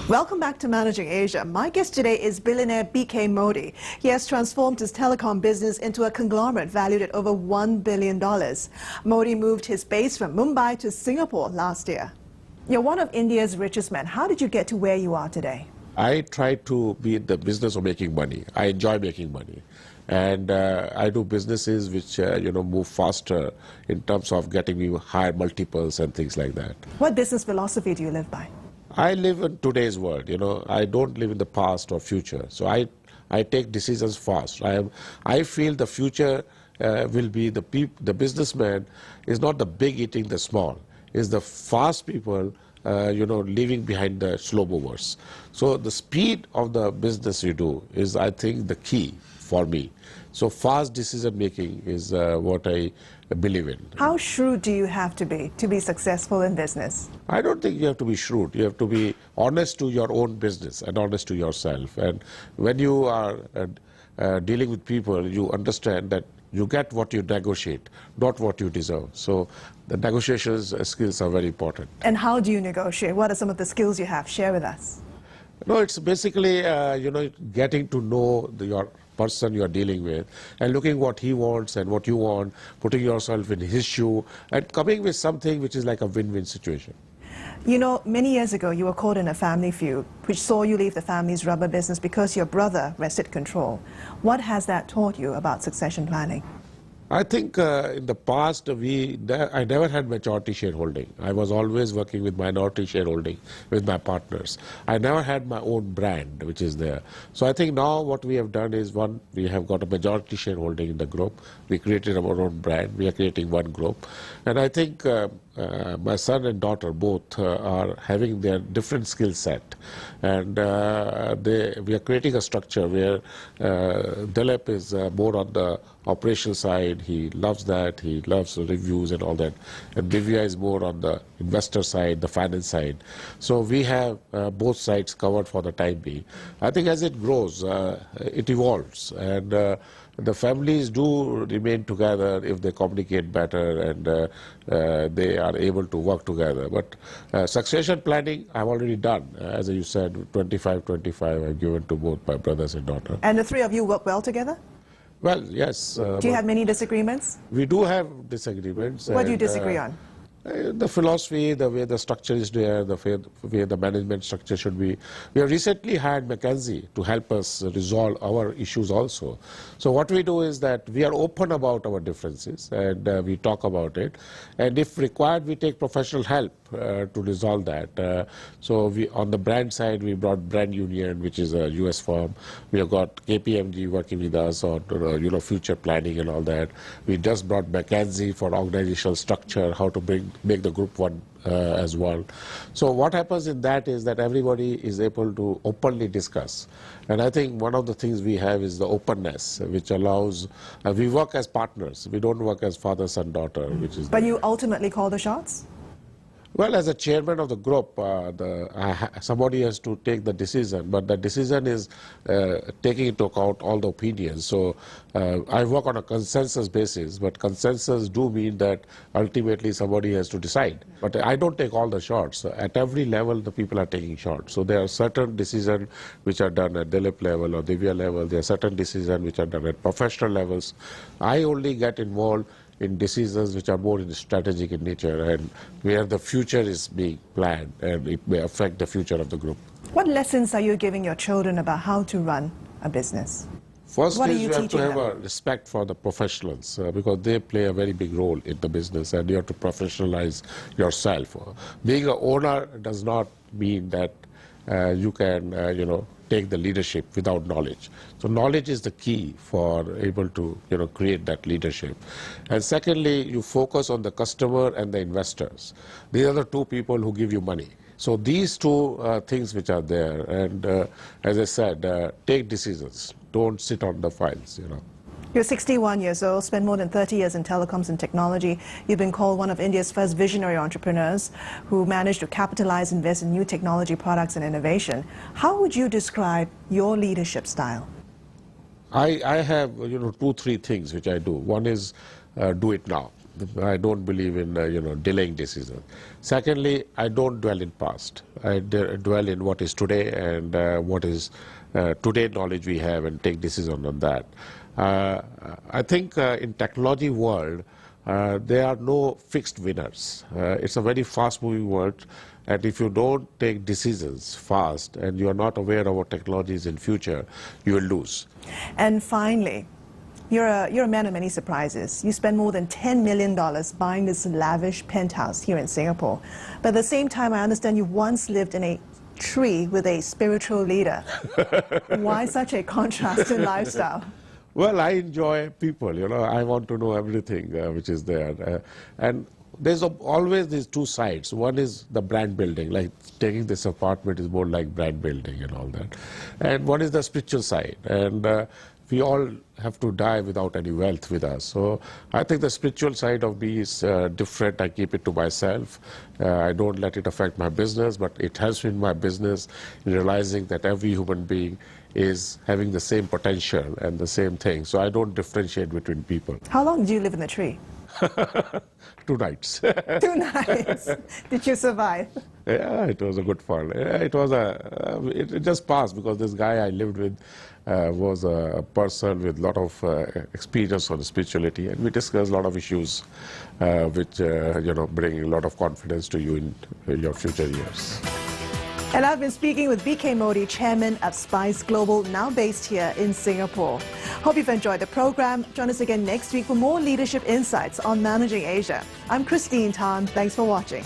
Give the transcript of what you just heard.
Welcome back to Managing Asia. My guest today is billionaire BK Modi. He has transformed his telecom business into a conglomerate valued at over $1 billion. Modi moved his base from Mumbai to Singapore last year. You're one of India's richest men. How did you get to where you are today? I try to be in the business of making money. I enjoy making money. And I do businesses which, move faster in terms of getting me higher multiples and things like that. What business philosophy do you live by? I live in today's world, I don't live in the past or future. So I take decisions fast. I feel the future will be the businessman is not the big eating the small, is the fast people, leaving behind the slow movers. So the speed of the business you do is, I think, the key for me. So fast decision making is what I believe in. How shrewd do you have to be successful in business? I don't think you have to be shrewd. You have to be honest to your own business and honest to yourself. And when you are dealing with people, you understand that you get what you negotiate, not what you deserve. So the negotiations skills are very important. And how do you negotiate? What are some of the skills you have? Share with us. No, it's basically, getting to know your person you are dealing with and looking what he wants and what you want, putting yourself in his shoe and coming with something which is like a win-win situation. You know, many years ago you were caught in a family feud which saw you leave the family's rubber business because your brother wrested control. What has that taught you about succession planning? I think in the past I never had majority shareholding. I was always working with minority shareholding with my partners. I never had my own brand which is there. So I think now what we have done is, one, we have got a majority shareholding in the group. We created our own brand. We are creating one group. And I think my son and daughter both are having their different skill set. And we are creating a structure where Dilip is more on the operational side. He loves that. He loves reviews and all that. And Divya is more on the investor side, the finance side. So we have both sides covered for the time being. I think as it grows, it evolves. And the families do remain together if they communicate better and they are able to work together. But succession planning I've already done. As you said, 25-25 I've given to both my brothers and daughter. And the three of you work well together? Well, yes. Do you have many disagreements? We do have disagreements. What do you disagree on? The philosophy, the way the structure is there, the way the management structure should be. We have recently hired McKinsey to help us resolve our issues also. So what we do is that we are open about our differences and we talk about it. And if required, we take professional help to resolve that. So on the brand side, we brought Brand Union, which is a US firm. We have got KPMG working with us on future planning and all that. We just brought McKinsey for organizational structure, how to make the group one as well. So what happens in that is that everybody is able to openly discuss. And I think one of the things we have is the openness, which allows, we work as partners. We don't work as father, son, daughter, which is... But you ultimately call the shots? Well, as a chairman of the group, somebody has to take the decision, but the decision is taking into account all the opinions. So I work on a consensus basis, but consensus do mean that ultimately somebody has to decide. But I don't take all the shots. At every level, the people are taking shots. So there are certain decisions which are done at Dilip level or Divya level. There are certain decisions which are done at professional levels. I only get involved in decisions which are more strategic in nature and where the future is being planned and it may affect the future of the group. What lessons are you giving your children about how to run a business? First is you have to have a respect for the professionals because they play a very big role in the business and you have to professionalize yourself. Being an owner does not mean that you can, take the leadership without knowledge. So knowledge is the key for able to, create that leadership. And secondly, you focus on the customer and the investors. These are the two people who give you money. So these two things which are there. And as I said, take decisions. Don't sit on the files, You're 61 years old, spent more than 30 years in telecoms and technology. You've been called one of India's first visionary entrepreneurs who managed to capitalize and invest in new technology products and innovation. How would you describe your leadership style? I have, 2-3 things which I do. One is do it now. I don't believe in delaying decisions. Secondly, I don't dwell in past. I dwell in what is today and what is today knowledge we have and take decision on that. I think in technology world, there are no fixed winners. It's a very fast-moving world, and if you don't take decisions fast and you are not aware of what technologies in future, you will lose. And finally, you're a man of many surprises. You spend more than $10 million buying this lavish penthouse here in Singapore. But at the same time, I understand you once lived in a tree with a spiritual leader. Why such a contrasting lifestyle? Well, I enjoy people, I want to know everything which is there. And there's always these two sides. One is the brand building, like taking this apartment is more like brand building and all that. And one is the spiritual side. And we all have to die without any wealth with us. So I think the spiritual side of me is different. I keep it to myself. I don't let it affect my business, but it helps me in my business in realizing that every human being is having the same potential and the same thing. So I don't differentiate between people. How long did you live in the tree? 2 nights. 2 nights. Did you survive? Yeah, it was a good fun. It was it just passed because this guy I lived with was a person with a lot of experience on spirituality, and we discussed a lot of issues which bring a lot of confidence to you in your future years. And I've been speaking with BK Modi, Chairman of Spice Global, now based here in Singapore. Hope you've enjoyed the program. Join us again next week for more leadership insights on managing Asia. I'm Christine Tan. Thanks for watching.